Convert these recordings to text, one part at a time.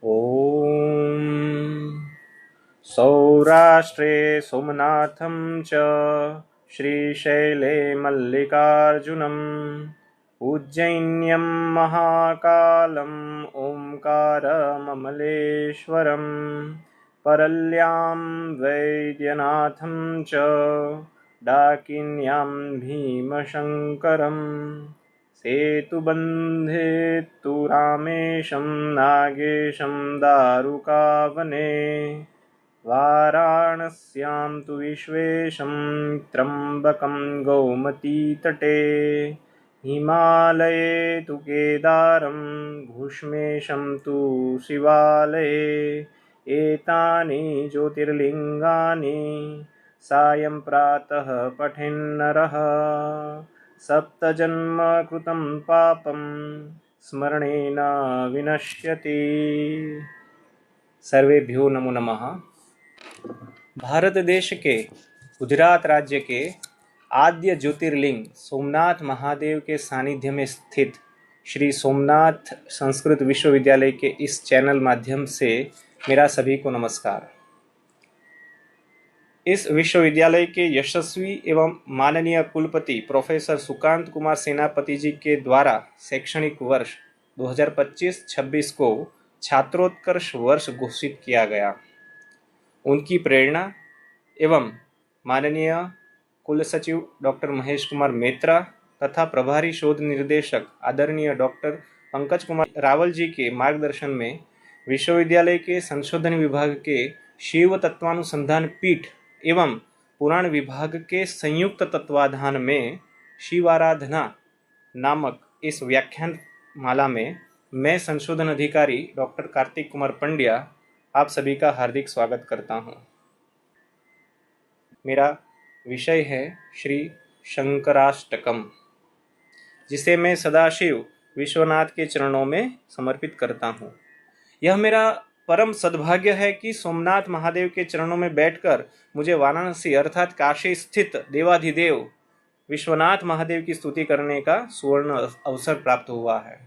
ॐ सौराष्ट्रे सोमनाथं च श्रीशैले मल्लिकार्जुनम् उज्जैन्यं महाकालम् ओंकारममलेश्वरम् परल्यां वैद्यनाथं च डाकिन्यां भीमशङ्करम् सेतुबन्धे तु रामेशं नागेशं दारुकावने वाराणस्यां तु विश्वेशं त्र्यम्बकं गोमतीतटे हिमालये तु केदारं घुष्मेशं तु शिवालये एतानि ज्योतिर्लिङ्गानि सायं प्रातः पठेन्नरः सप्तजन्म कृतं पापं स्मरणेन विनश्यति। सर्वेभ्यो नमो नमः। भारत देश के गुजरात राज्य के आद्य ज्योतिर्लिंग सोमनाथ महादेव के सानिध्य में स्थित श्री सोमनाथ संस्कृत विश्वविद्यालय के इस चैनल माध्यम से मेरा सभी को नमस्कार। इस विश्वविद्यालय के यशस्वी एवं माननीय कुलपति प्रोफेसर सुकांत कुमार सेनापति जी के द्वारा शैक्षणिक वर्ष 2025-26 को छात्रोत्कर्ष वर्ष घोषित किया गया। उनकी प्रेरणा एवं माननीय कुलसचिव डॉक्टर महेश कुमार मेत्रा तथा प्रभारी शोध निर्देशक आदरणीय डॉक्टर पंकज कुमार रावल जी के मार्गदर्शन में विश्वविद्यालय के संशोधन विभाग के शिव तत्वानुसंधान पीठ एवं पुराण विभाग के संयुक्त तत्वाधान में शिवाराधना नामक इस व्याख्यान माला में मैं संशोधन अधिकारी डॉक्टर कार्तिक कुमार पंड्या आप सभी का हार्दिक स्वागत करता हूं। मेरा विषय है श्री शंकराष्टकम, जिसे मैं सदाशिव विश्वनाथ के चरणों में समर्पित करता हूं। यह मेरा परम सद्भाग्य है कि सोमनाथ महादेव के चरणों में बैठकर मुझे वाराणसी अर्थात काशी स्थित देवाधिदेव विश्वनाथ महादेव की स्तुति करने का सुवर्ण अवसर प्राप्त हुआ है।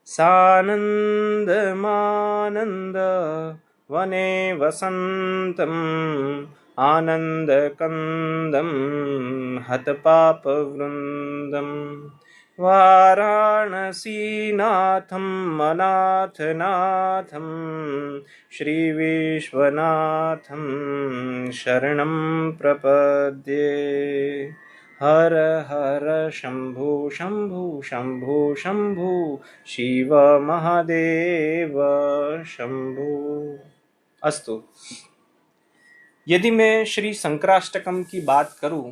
सानंद मानंद वने वसंतम आनंद कंदम हत पाप वृंदम वाराणसीनाथं अनाथनाथं श्री विश्वनाथं शरणं प्रपद्ये। हर हर शंभु शंभु शंभु शंभु शिव महादेव शंभु। अस्तु, यदि मैं श्री शंकराष्टकम की बात करूं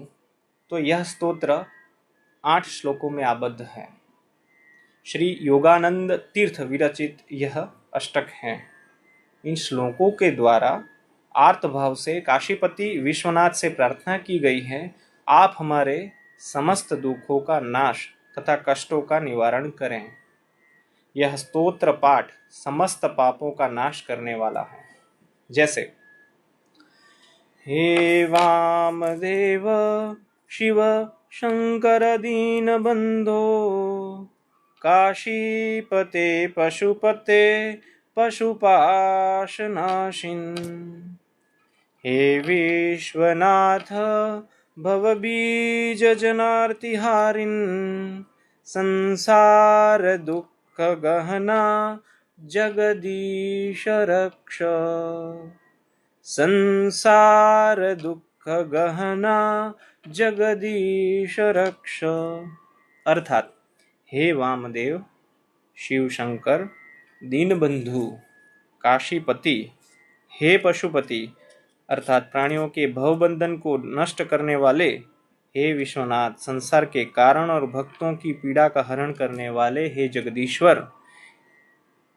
तो यह स्तोत्र 8 श्लोकों में आबद्ध है। श्री योगानंद तीर्थ विरचित यह अष्टक है। इन श्लोकों के द्वारा आर्त भाव से काशीपति विश्वनाथ से प्रार्थना की गई है, आप हमारे समस्त दुखों का नाश तथा कष्टों का निवारण करें। यह स्तोत्र पाठ समस्त पापों का नाश करने वाला है। जैसे हे वामदेव शिव शंकर दीन बंधो काशीपते पशुपते पशुपाशनाशिन। हे विश्वनाथ भवबीज जनार्तिहारिन संसार दुख गहना जगदीश रक्ष। संसार दुख गहना जगदीश रक्ष। अर्थात हे वामदेव शिव शंकर दीनबंधु काशीपति, हे पशुपति अर्थात प्राणियों के भवबंधन को नष्ट करने वाले, हे विश्वनाथ संसार के कारण और भक्तों की पीड़ा का हरण करने वाले, हे जगदीश्वर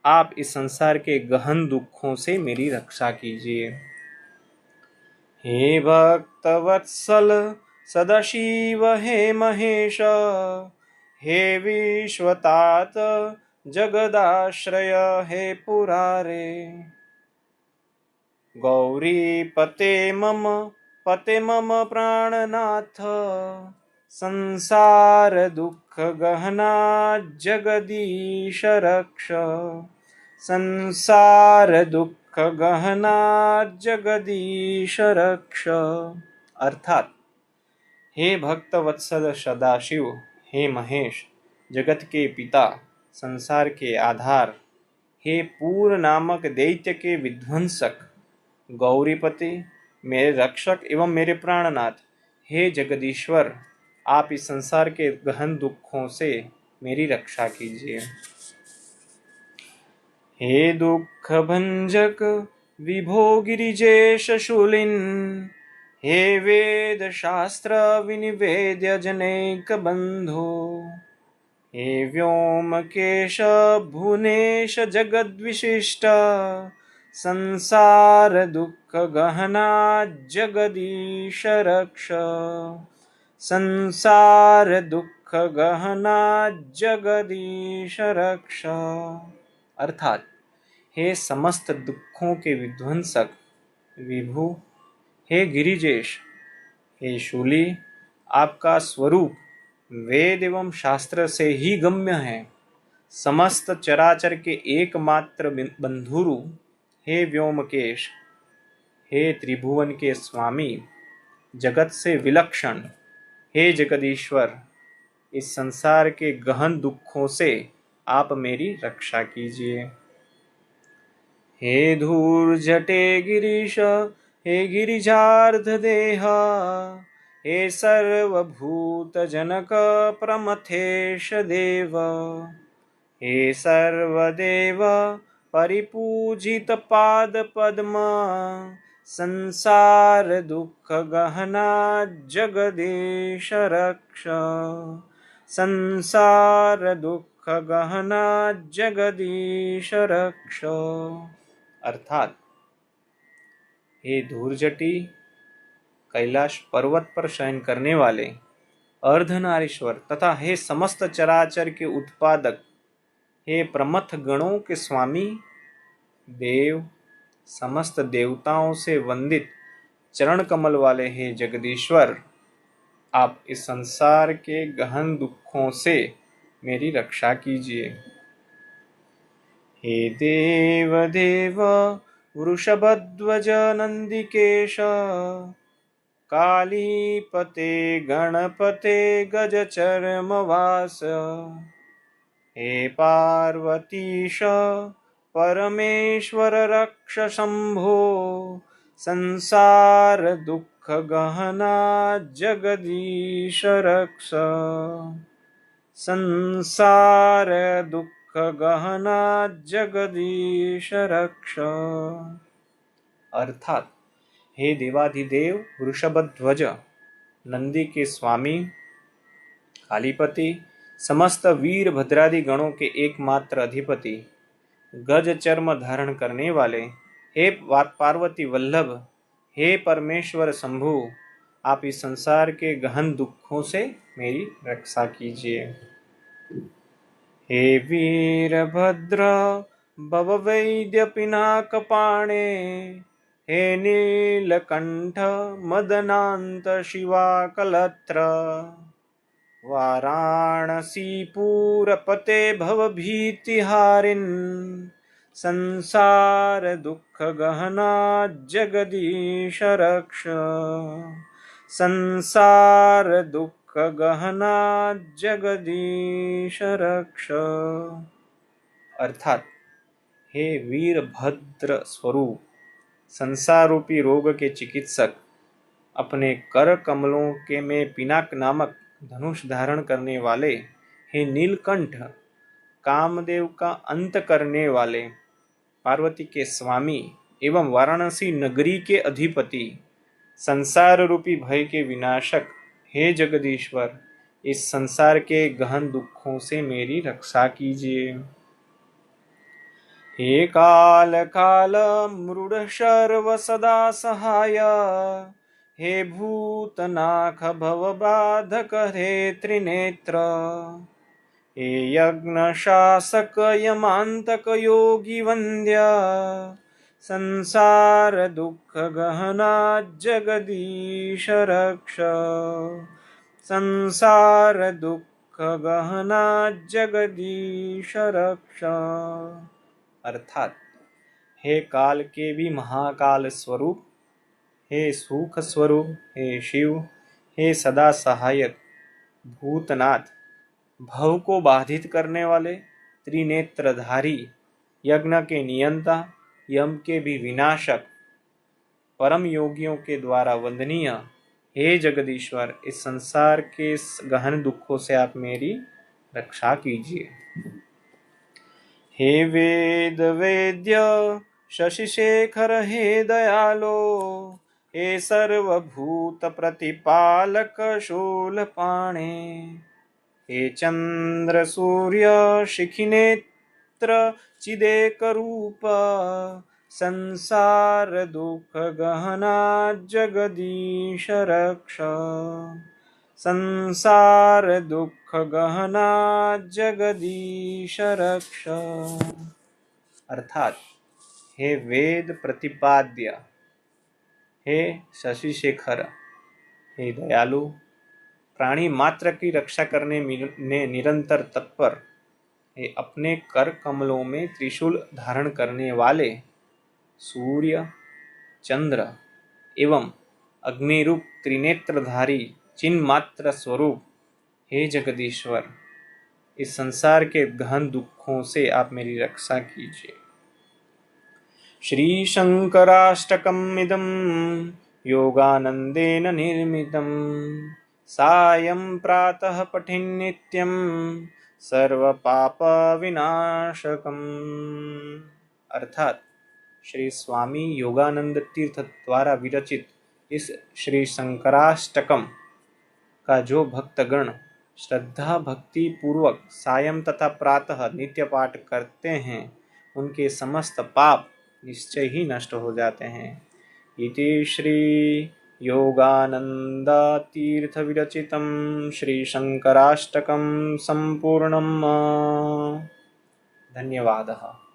आप इस संसार के गहन दुखों से मेरी रक्षा कीजिए। हे भक्तवत्सल सदाशिव हे महेश, हे विश्वतात जगदाश्रय हे पुरारे। गौरी पते मम प्राणनाथ संसार दुख गहना जगदीश रक्ष। संसार दुख गहना जगदीश रक्ष। अर्थात हे भक्त वत्सल सदाशिव, हे महेश, जगत के पिता, संसार के आधार, हे पूर नामक दैत्य के विध्वंसक, गौरीपति, मेरे रक्षक एवं मेरे प्राणनाथ, हे जगदीश्वर, आप इस संसार के गहन दुखों से मेरी रक्षा कीजिए। हे दुख भंजक विभो गिरिजेश शूलिन, हे वेद शास्त्र विनिवेद्य जनैक बंधो, हे व्योमकेश भुवनेश जगद्विशिष्ट, संसार दुख गहना जगदीश रक्ष। संसार दुख गहना जगदीश रक्ष। अर्थात हे समस्त दुखों के विध्वंसक विभु, हे गिरिजेश, हे शूली, आपका स्वरूप वेद एवं शास्त्र से ही गम्य है। समस्त चराचर के एकमात्र बंधुरु, हे व्योमकेश, हे त्रिभुवन के स्वामी, जगत से विलक्षण, हे जगदीश्वर, इस संसार के गहन दुखों से आप मेरी रक्षा कीजिए। हे धूर्जटे गिरीश, हे गिरिजार्ध देह, हे सर्वभूत जनक प्रमथेश देव, हे सर्वदेव परिपूजित पाद पद्म, संसार दुख गहना जगदीश रक्ष। संसार दुख गहना जगदीश रक्ष। अर्थात हे धूर्जटी, कैलाश पर्वत पर शयन करने वाले अर्धनारीश्वर तथा हे समस्त चराचर के उत्पादक, हे प्रमथ गणों के स्वामी, देव, समस्त देवताओं से वंदित चरण कमल वाले हे जगदीश्वर, आप इस संसार के गहन दुखों से मेरी रक्षा कीजिए। हे देव देव वृषभध्वज नंदिकेश, कालीपते गणपते गजचर्मवास, हे पार्वतीश परमेश्वर रक्ष शंभो, संसार दुख गहना जगदीश रक्ष। संसार दुख गहना जगदीश रक्ष। अर्थात हे देवाधिदेव वृषभध्वज, नंदी के स्वामी, कालीपति, समस्त वीर भद्रादि गणों के एकमात्र अधिपति, गज चर्म धारण करने वाले, हे पार्वती वल्लभ, हे परमेश्वर शंभु, आप इस संसार के गहन दुखों से मेरी रक्षा कीजिए। हे वीरभद्र भववैद्य पिनाकपाणे, हे नीलकंठ मदनांत शिवाकलत्र, वाराणसीपुरपते भवभीतिहारिन्, संसार दुख गहना जगदीश रक्ष। संसार दुख गहना जगदीश रक्ष। अर्थात हे वीरभद्र स्वरूप, संसार रूपी रोग के चिकित्सक, अपने कर कमलों के में पिनाक नामक धनुष धारण करने वाले, हे नीलकंठ, कामदेव का अंत करने वाले, पार्वती के स्वामी एवं वाराणसी नगरी के अधिपति, संसार रूपी भय के विनाशक, हे जगदीश्वर, इस संसार के गहन दुखों से मेरी रक्षा कीजिए। हे काल काल मृड शर्व सदा सहाय, हे भूतनाथ भवबाधक हे त्रिनेत्र, हे यज्ञ शासक यमांतक योगी वंद्य, संसार दुख गहना जगदीश रक्ष। संसार दुख गहना जगदीश रक्ष। अर्थात हे काल के भी महाकाल स्वरूप, हे सुख स्वरूप, हे शिव, हे सदा सहायक, भूतनाथ, भव को बाधित करने वाले, त्रिनेत्रधारी, यज्ञ के नियंता, यम के भी विनाशक, परम योगियों के द्वारा वंदनीय, हे जगदीश्वर, इस संसार के गहन दुखों से आप मेरी रक्षा कीजिए। हे वेद वेद्य शशिशेखर, हे दयालो, हे सर्वभूत प्रतिपालक शूलपाणे, हे चंद्र सूर्य शिखिनेत्र चिदेक रूप, संसार दुख गहना जगदीश रक्ष, संसार दुख गहना जगदीश रक्ष। अर्थात हे वेद प्रतिपाद्य, हे शशिशेखर, हे दयालु, प्राणी मात्र की रक्षा करने में निरंतर तत्पर, हे अपने कर कमलों में त्रिशूल धारण करने वाले, सूर्य, चंद्र एवं अग्निरूप त्रिनेत्रधारी चिन्ह मात्र स्वरूप, हे जगदीश्वर, इस संसार के गहन दुखों से आप मेरी रक्षा कीजिए। श्री शंकराष्टकम् इदं योगानंदेन निर्मितं, सायं प्रातः पठेन्नित्यं सर्वपाप विनाशकम्। अर्थात श्री स्वामी योगानंद तीर्थ द्वारा विरचित इस श्री शंकराष्टकम का जो भक्तगण श्रद्धा भक्ति पूर्वक सायं तथा प्रातः नित्य पाठ करते हैं, उनके समस्त पाप निश्चय ही नष्ट हो जाते हैं। इति श्री योगानंद तीर्थ विरचितं श्री शंकराष्टकं संपूर्णम्। धन्यवादः।